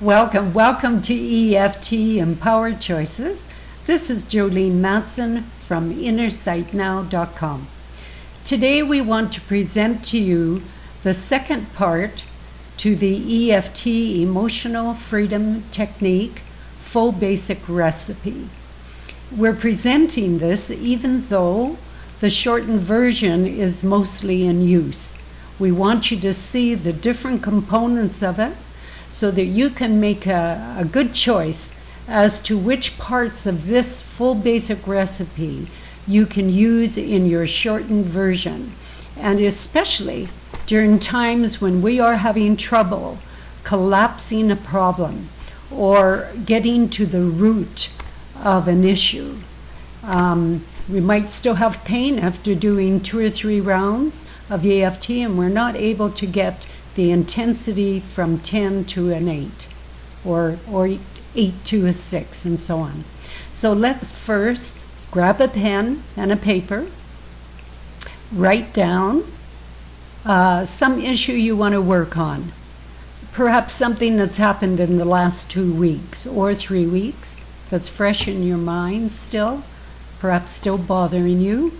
Welcome to EFT Empowered Choices. This is Jolene Matson from InnerSightNow.com. Today we want to present to you the second part to the EFT Emotional Freedom Technique Full Basic Recipe. We're presenting this even though the shortened version is mostly in use. We want you to see the different components of it so that you can make a good choice as to which parts of this full basic recipe you can use in your shortened version. And especially during times when we are having trouble collapsing a problem or getting to the root of an issue. We might still have pain after doing 2 or 3 rounds of EFT, and we're not able to get the intensity from 10 to an 8 or 8 to a 6 and so on. So let's first grab a pen and a paper, write down some issue you want to work on, perhaps something that's happened in the last 2 weeks or 3 weeks that's fresh in your mind still, perhaps still bothering you.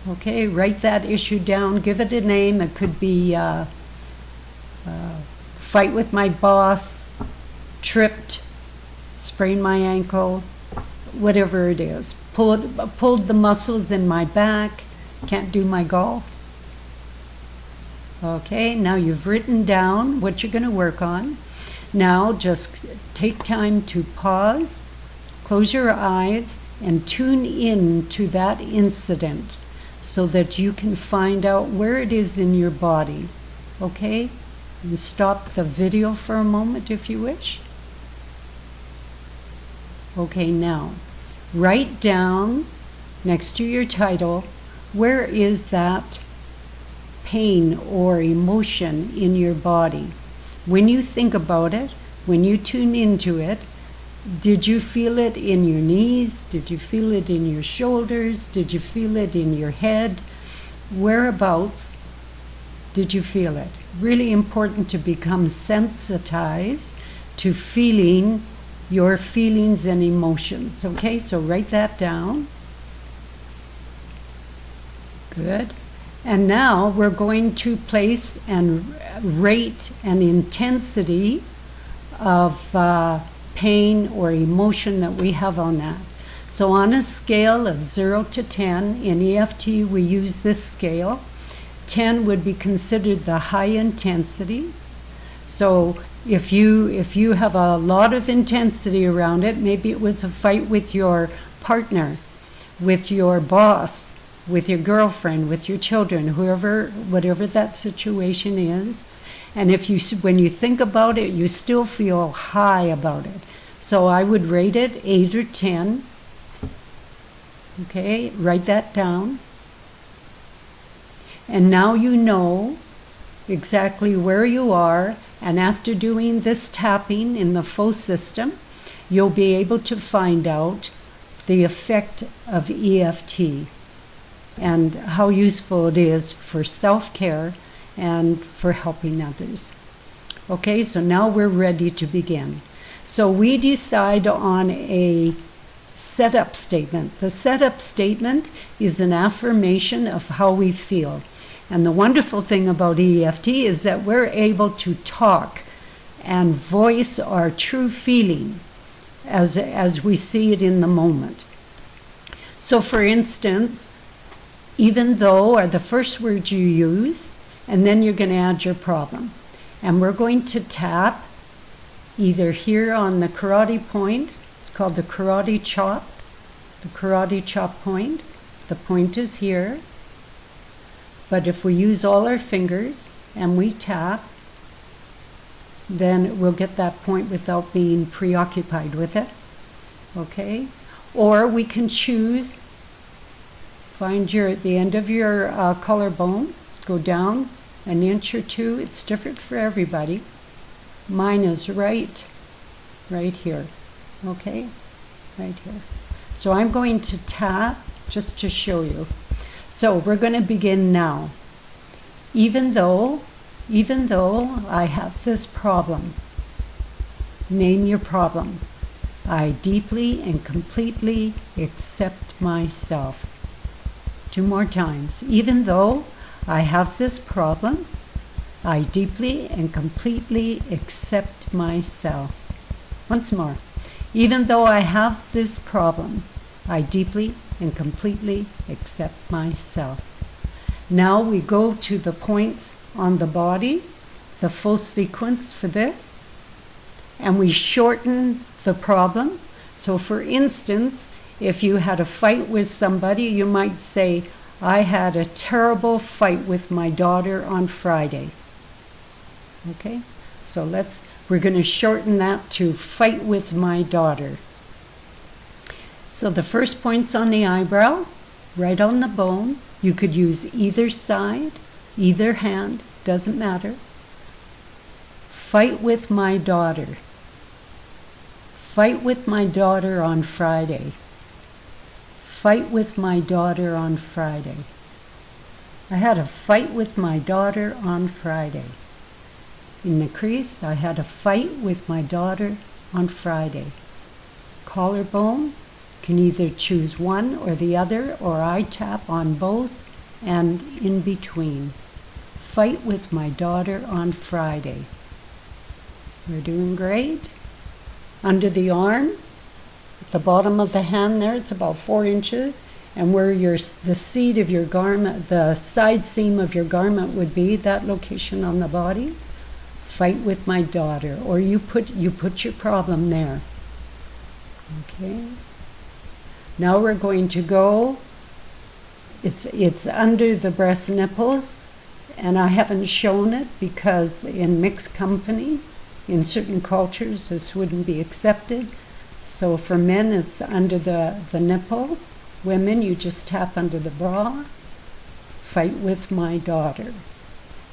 Okay, write that issue down, give it a name. It could be fight with my boss, tripped, sprained my ankle, whatever it is. Pulled the muscles in my back, can't do my golf. Okay, now you've written down what you're going to work on. Now just take time to pause, close your eyes, and tune in to that incident so that you can find out where it is in your body. Okay? And stop the video for a moment if you wish. Okay, now write down next to your title, where is that pain or emotion in your body? When you think about it, when you tune into it, did you feel it in your knees? Did you feel it in your shoulders? Did you feel it in your head? Whereabouts did you feel it? Really important to become sensitized to feeling your feelings and emotions. Okay, so write that down. Good. And now we're going to place and rate an intensity of pain or emotion that we have on that. So on a scale of 0 to 10, in EFT we use this scale. 10 would be considered the high intensity. So if you have a lot of intensity around it, maybe it was a fight with your partner, with your boss, with your girlfriend, with your children, whatever that situation is. And when you think about it, you still feel high about it. So I would rate it 8 or 10. Okay, write that down. And now you know exactly where you are, and after doing this tapping in the full system, you'll be able to find out the effect of EFT and how useful it is for self-care and for helping others. Okay, so now we're ready to begin. So we decide on a setup statement. The setup statement is an affirmation of how we feel. And the wonderful thing about EFT is that we're able to talk and voice our true feeling as we see it in the moment. So for instance, even though are the first words you use, and then you're going to add your problem. And we're going to tap either here on the karate point. It's called the karate chop point. The point is here. But if we use all our fingers and we tap, then we'll get that point without being preoccupied with it. Okay? Or we can choose, find the end of your collarbone, go down an inch or 2. It's different for everybody. Mine is right here. Okay? Right here. So I'm going to tap just to show you. So we're going to begin now. Even though I have this problem, Name your problem. I deeply and completely accept myself. 2 more times. Even though I have this problem, I deeply and completely accept myself. Once more. Even though I have this problem, I deeply and completely accept myself. Now we go to the points on the body, the full sequence for this, and we shorten the problem. So for instance, if you had a fight with somebody, you might say, I had a terrible fight with my daughter on Friday. Okay? So we're going to shorten that to fight with my daughter. So the first point's on the eyebrow, right on the bone. You could use either side, either hand, doesn't matter. Fight with my daughter. Fight with my daughter on Friday. Fight with my daughter on Friday. I had a fight with my daughter on Friday. In the crease, I had a fight with my daughter on Friday. Collarbone, can either choose one or the other, or I tap on both and in between. Fight with my daughter on Friday. We're doing great. Under the arm, at the bottom of the hand there, it's about 4 inches, and where the seat of your garment, the side seam of your garment would be, that location on the body. Fight with my daughter, or you put your problem there. Okay. Now we're going to go, it's under the breast nipples, and I haven't shown it because in mixed company, in certain cultures, this wouldn't be accepted. So for men, it's under the nipple. Women, you just tap under the bra. Fight with my daughter.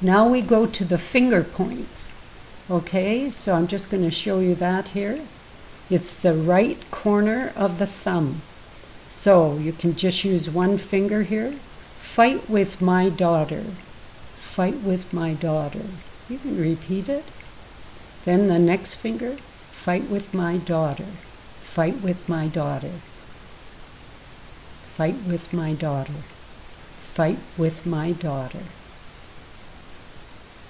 Now we go to the finger points. Okay, so I'm just going to show you that here. It's the right corner of the thumb. So you can just use one finger here. Fight with my daughter. Fight with my daughter. You can repeat it. Then the next finger, fight with my daughter. Fight with my daughter. Fight with my daughter. Fight with my daughter.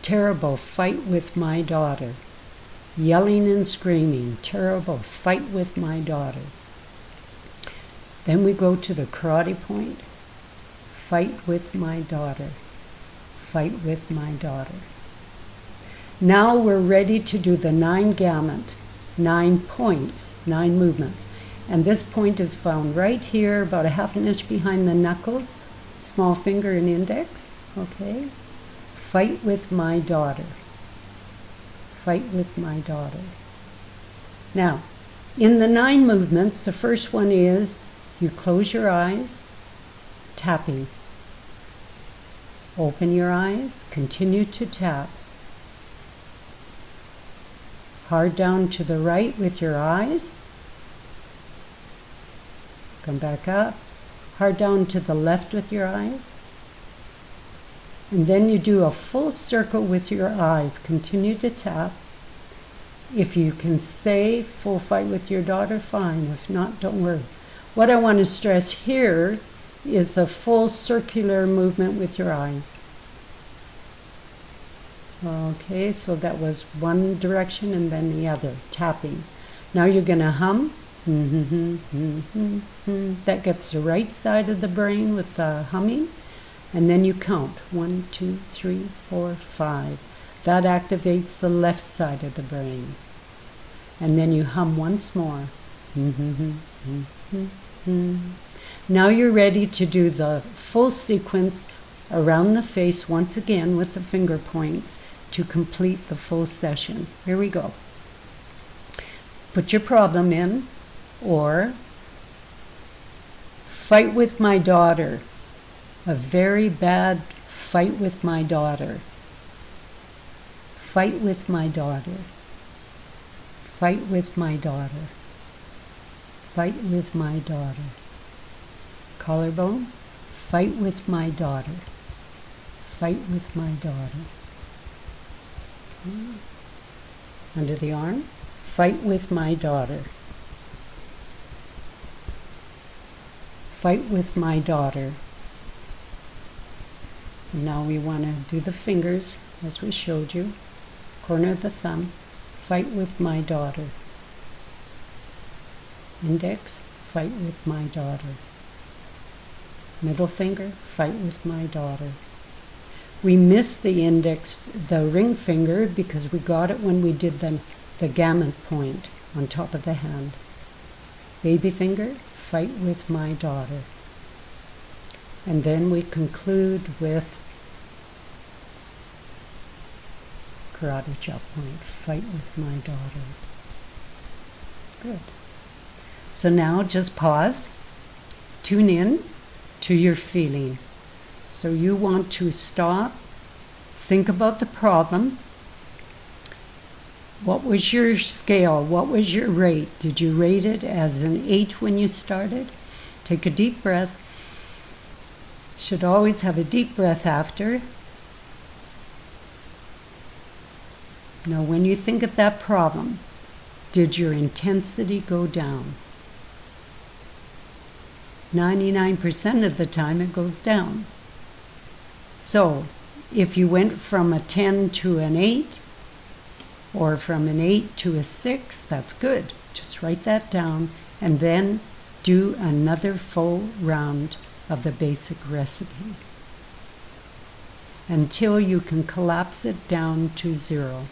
Terrible, fight with my daughter. Yelling and screaming, terrible, fight with my daughter. Then we go to the karate point. Fight with my daughter. Fight with my daughter. Now we're ready to do the 9 gamut, 9 points, 9 movements. And this point is found right here, about a ½ inch behind the knuckles, small finger and index. Okay. Fight with my daughter. Fight with my daughter. Now, in the 9 movements, the first one is you close your eyes, tapping. Open your eyes, continue to tap. Hard down to the right with your eyes. Come back up. Hard down to the left with your eyes. And then you do a full circle with your eyes. Continue to tap. If you can say full fight with your daughter, fine. If not, don't worry. What I want to stress here is a full circular movement with your eyes. Okay, so that was one direction and then the other, tapping. Now you're going to hum. That gets the right side of the brain with the humming. And then you count. 1, 2, 3, 4, 5. That activates the left side of the brain. And then you hum once more. Now you're ready to do the full sequence around the face once again with the finger points to complete the full session. Here we go. Put your problem in, or fight with my daughter. A very bad fight with my daughter. Fight with my daughter. Fight with my daughter. Fight with my daughter. Collarbone. Fight with my daughter. Fight with my daughter. Okay. Under the arm. fight with my daughter. Fight with my daughter. And now we want to do the fingers as we showed you. Corner of the thumb. Fight with my daughter. Index. Fight with my daughter. Middle finger. Fight with my daughter. We missed the index, the ring finger, because we got it when we did the gamut point on top of the hand. Baby finger. Fight with my daughter. And then we conclude with karate chop point. Fight with my daughter. Good. So now just pause. Tune in to your feeling. So you want to stop, think about the problem. What was your scale? What was your rate? Did you rate it as an 8 when you started? Take a deep breath. Should always have a deep breath after. Now, when you think of that problem, did your intensity go down? 99% of the time it goes down. So, if you went from a 10 to an 8, or from an 8 to a 6, that's good. Just write that down and then do another full round of the basic recipe until you can collapse it down to 0.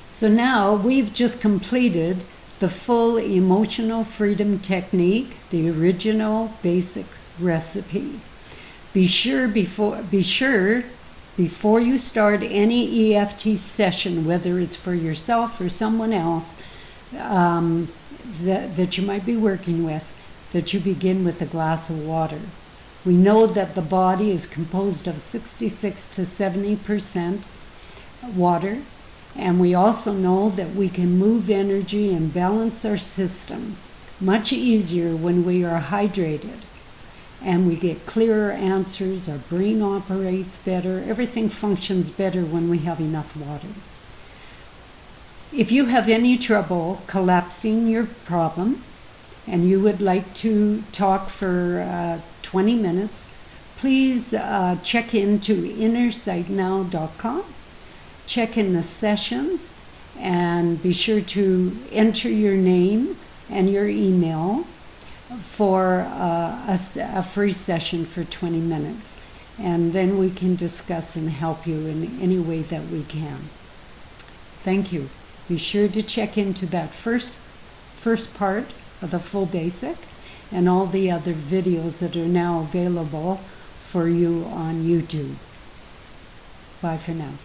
So now we've just completed the full emotional freedom technique, the original basic recipe. Be sure before you start any EFT session, whether it's for yourself or someone else that you might be working with, that you begin with a glass of water. We know that the body is composed of 66 to 70% water, and we also know that we can move energy and balance our system much easier when we are hydrated. And we get clearer answers, our brain operates better, everything functions better when we have enough water. If you have any trouble collapsing your problem and you would like to talk for 20 minutes, please check into innersightnow.com, check in the sessions, and be sure to enter your name and your email for a free session for 20 minutes, and then we can discuss and help you in any way that we can. Thank you. Be sure to check into that first part of the full basic and all the other videos that are now available for you on YouTube. Bye for now.